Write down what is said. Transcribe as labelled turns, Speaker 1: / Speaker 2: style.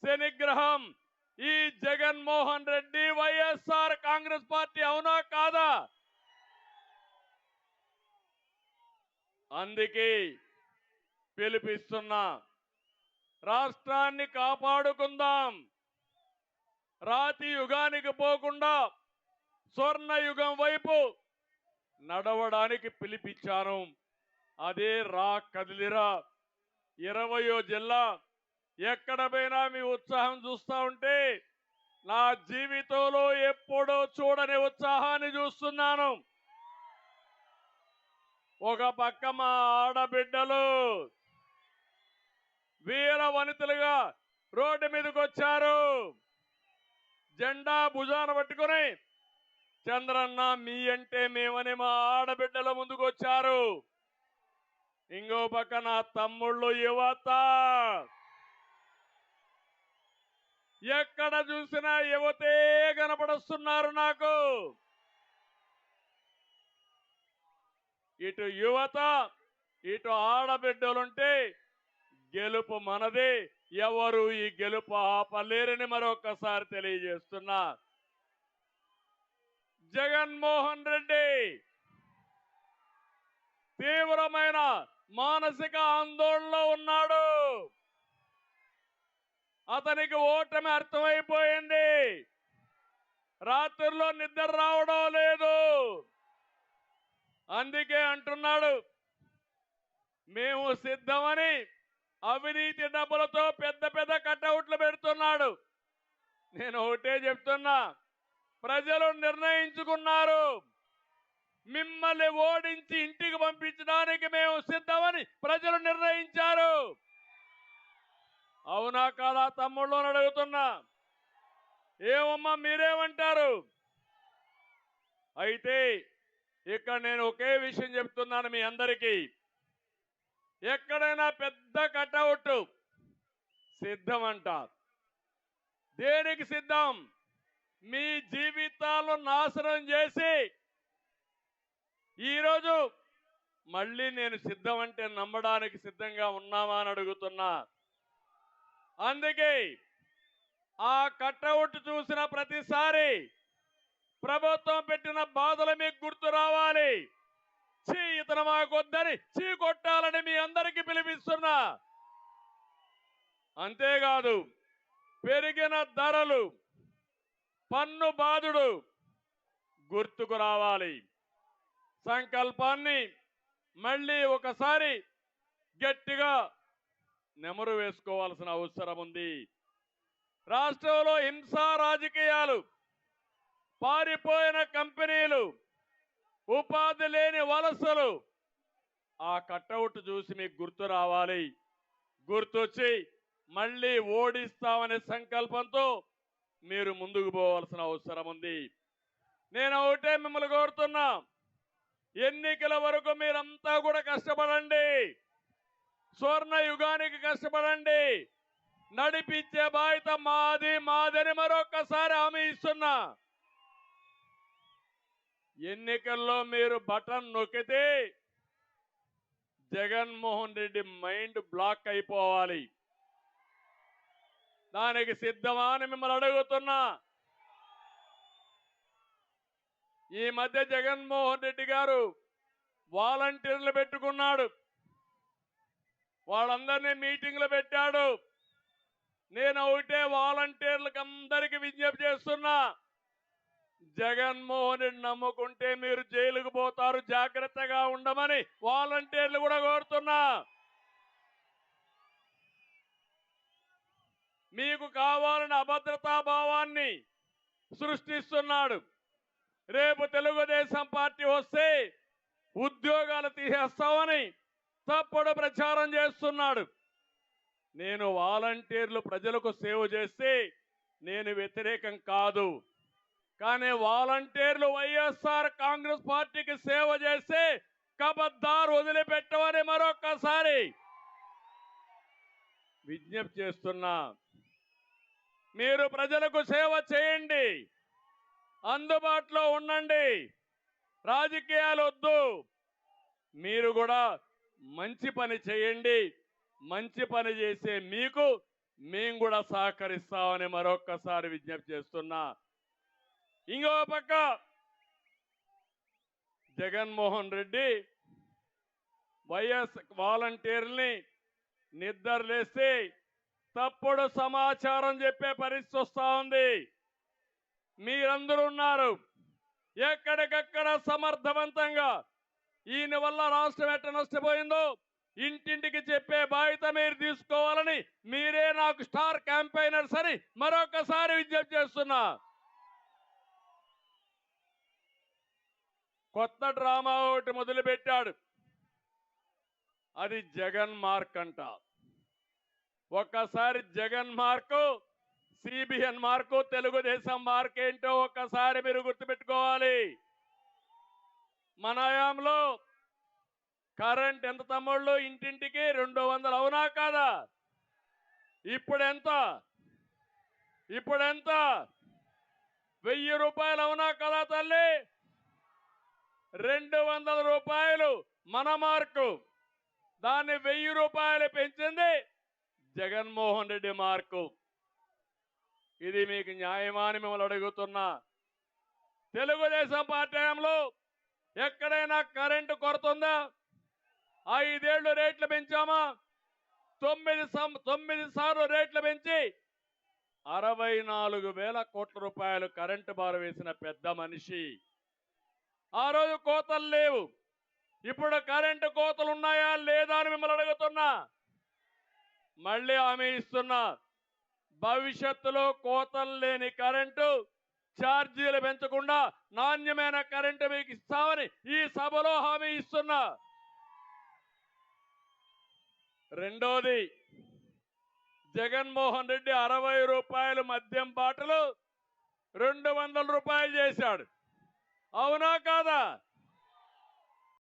Speaker 1: శనిగ్రహం ఈ జగన్మోహన్ రెడ్డి వైఎస్ఆర్ కాంగ్రెస్ పార్టీ అవునా కాదా? అందుకే పిలిపిస్తున్నా, రాష్ట్రాన్ని కాపాడుకుందాం, రాతి యుగానికి పోకుండా స్వర్ణ యుగం వైపు నడవడానికి పిలిపించాను. అదే రా కదిలిరా 20వ జిల్లా. ఎక్కడ పోయినా మీ ఉత్సాహం చూస్తా ఉంటే నా జీవితంలో ఎప్పుడూ చూడని ఉత్సాహాన్ని చూస్తున్నాను. ఒక పక్క మా ఆడబిడ్డలు వీర వనితలుగా రోడ్డు మీదకి వచ్చారు, జెండా భుజాన పట్టుకుని చంద్రన్న మీ అంటే మేమని మా ఆడబిడ్డల ముందుకు వచ్చారు. ఇంకో పక్క నా తమ్ముళ్ళు యువత, ఎక్కడ చూసినా యువతే కనపడుస్తున్నారు నాకు. ఇటు యువత ఇటు ఆడబిడ్డలుంటే గెలుపు మనదే, ఎవరు ఈ గెలుపు ఆపలేరని మరొకసారి తెలియజేస్తున్నా. జగన్మోహన్ రెడ్డి తీవ్రమైన మానసిక ఆందోళనలో ఉన్నాడు. అతనికి ఓటమి అర్థమైపోయింది. రాత్రిలో నిద్ర రావడం లేదు. అందుకే అంటున్నాడు మేము సిద్ధమని. అవినీతి డబ్బులతో పెద్ద పెద్ద కటౌట్లు పెడుతున్నాడు. నేను ఒకటే చెప్తున్నా, ప్రజలు నిర్ణయించుకున్నారు, మిమ్మల్ని ఓడించి ఇంటికి పంపించడానికి మేము సిద్ధమని ప్రజలు నిర్ణయించారు. అవునా కాదా తమ్ముళ్ళు అని అడుగుతున్నా. ఏమమ్మా మీరేమంటారు? అయితే ఇక్కడ నేను ఒకే విషయం చెప్తున్నాను మీ అందరికీ, ఎక్కడైనా పెద్ద కటౌట్ సిద్ధం అంటారు. దేనికి సిద్ధం? మీ జీవితాలను నాశనం చేసి ఈరోజు మళ్ళీ నేను సిద్ధం అంటే నమ్మడానికి సిద్ధంగా ఉన్నామా అని అడుగుతున్నా. అందుకే ఆ కటౌట్ చూసిన ప్రతిసారి ప్రభుత్వం పెట్టిన బాధలు మీకు గుర్తు రావాలి. ఇతను మాకొద్దని కొట్టాలని మీ అందరికీ పిలిపిస్తున్నా. అంతేకాదు, పెరిగిన ధరలు, పన్ను బాధుడు గుర్తుకు రావాలి. సంకల్పాన్ని మళ్ళీ ఒకసారి గట్టిగా నెమరు వేసుకోవాల్సిన అవసరం ఉంది. రాష్ట్రంలో హింసా రాజకీయాలు, పారిపోయిన కంపెనీలు, ఉపాధి లేని వలసలు, ఆ కటౌట్ చూసి మీకు గుర్తు రావాలి. గుర్తొచ్చి మళ్ళీ ఓడిస్తామనే సంకల్పంతో మీరు ముందుకు పోవాల్సిన అవసరం ఉంది. నేను ఒకటే మిమ్మల్ని కోరుతున్నా, ఎన్నికల వరకు మీరంతా కూడా కష్టపడండి, స్వర్ణ యుగానికి కష్టపడండి. నడిపించే బాధ్యత మాదని మరొకసారి హామీ ఇస్తున్నా. ఎన్నికల్లో మీరు బటన్ నొక్కితే జగన్మోహన్ రెడ్డి మైండ్ బ్లాక్ అయిపోవాలి. దానికి సిద్ధమా అని మిమ్మల్ని అడుగుతున్నా. ఈ మధ్య జగన్మోహన్ రెడ్డి గారు వాలంటీర్లు పెట్టుకున్నాడు, వాళ్ళందరినీ మీటింగ్లు పెట్టాడు. నేను ఒకటే వాలంటీర్లకు అందరికీ విజ్ఞప్తి చేస్తున్నా, జగన్మోహన్ రెడ్డి నమ్ముకుంటే మీరు జైలుకు పోతారు, జాగ్రత్తగా ఉండమని వాలంటీర్లు కూడా కోరుతున్నా. మీకు కావాలని అభద్రతా భావాన్ని సృష్టిస్తున్నాడు. రేపు తెలుగుదేశం పార్టీ వస్తే ఉద్యోగాలు తీసేస్తామని తప్పుడు ప్రచారం చేస్తున్నాడు. నేను వాలంటీర్లు ప్రజలకు సేవ చేస్తే నేను వ్యతిరేకం కాదు, కానీ వాలంటీర్లు వైఎస్ఆర్ కాంగ్రెస్ పార్టీకి సేవ చేస్తే కబద్దార్ వదిలిపెట్టమని మరొకసారి విజ్ఞప్తి చేస్తున్నా. మీరు ప్రజలకు సేవ చేయండి, అందుబాటులో ఉండండి, రాజకీయాలు వద్దు, మీరు కూడా మంచి పని చేయండి. మంచి పని చేసే మీకు మేము కూడా సహకరిస్తామని మరొక్కసారి విజ్ఞప్తి చేస్తున్నా. ఇంకో పక్క జగన్మోహన్ రెడ్డి వైఎస్ వాలంటీర్ని నిద్రలేసి తప్పుడు సమాచారం చెప్పే పరిస్థితి వస్తా ఉంది. మీరందరూ ఉన్నారు. ఎక్కడికక్కడ సమర్థవంతంగా ఈయన వల్ల రాష్ట్రం ఎట్ట నష్టపోయిందో ఇంటింటికి చెప్పే బాధ్యత మీరు తీసుకోవాలని మీరే నాకు స్టార్ క్యాంపెయినర్స్ అని మరొకసారి విజ్ఞప్తి చేస్తున్నా. కొత్త డ్రామా ఒకటి మొదలుపెట్టాడు. అది జగన్ మార్క్ అంట. ఒక్కసారి Jagan mark, CBN mark, Telugu Desam mark ఏంటో ఒక్కసారి మీరు గుర్తుపెట్టుకోవాలి. మన హయాంలో కరెంట్ ఎంత తమ్ముళ్ళు? ఇంటింటికి 200 అవునా కాదా? ఇప్పుడెంత? 1000 రూపాయలు అవునా కదా తల్లి? 200 రూపాయలు మన మార్కు. దాన్ని 1000 రూపాయలు పెంచింది జగన్మోహన్ రెడ్డి మార్కు. ఇది మీకు న్యాయమా అని మిమ్మల్ని అడుగుతున్నా. తెలుగుదేశం పార్టీ హయాంలో ఎక్కడైనా కరెంటు కొరత ఉందా? 5 ఏళ్లు రేట్లు పెంచామా? 9 సార్లు రేట్లు పెంచి 64,000 కోట్ల రూపాయలు కరెంటు బారు వేసిన పెద్ద మనిషి. ఆ రోజు కోతలు లేవు. ఇప్పుడు కరెంటు కోతలు ఉన్నాయా లేదా అని మిమ్మల్ని అడుగుతున్నా. మళ్ళీ హామీ ఇస్తున్నా, భవిష్యత్తులో కోతలు లేని కరెంటు, ఛార్జీలు పెంచకుండా నాణ్యమైన కరెంటు మీకు ఇస్తామని ఈ సభలో హామీ ఇస్తున్నా. రెండోది, జగన్మోహన్ రెడ్డి 60 రూపాయలు మద్యం బాటలు 200 రూపాయలు చేశాడు. అవునా కాదా?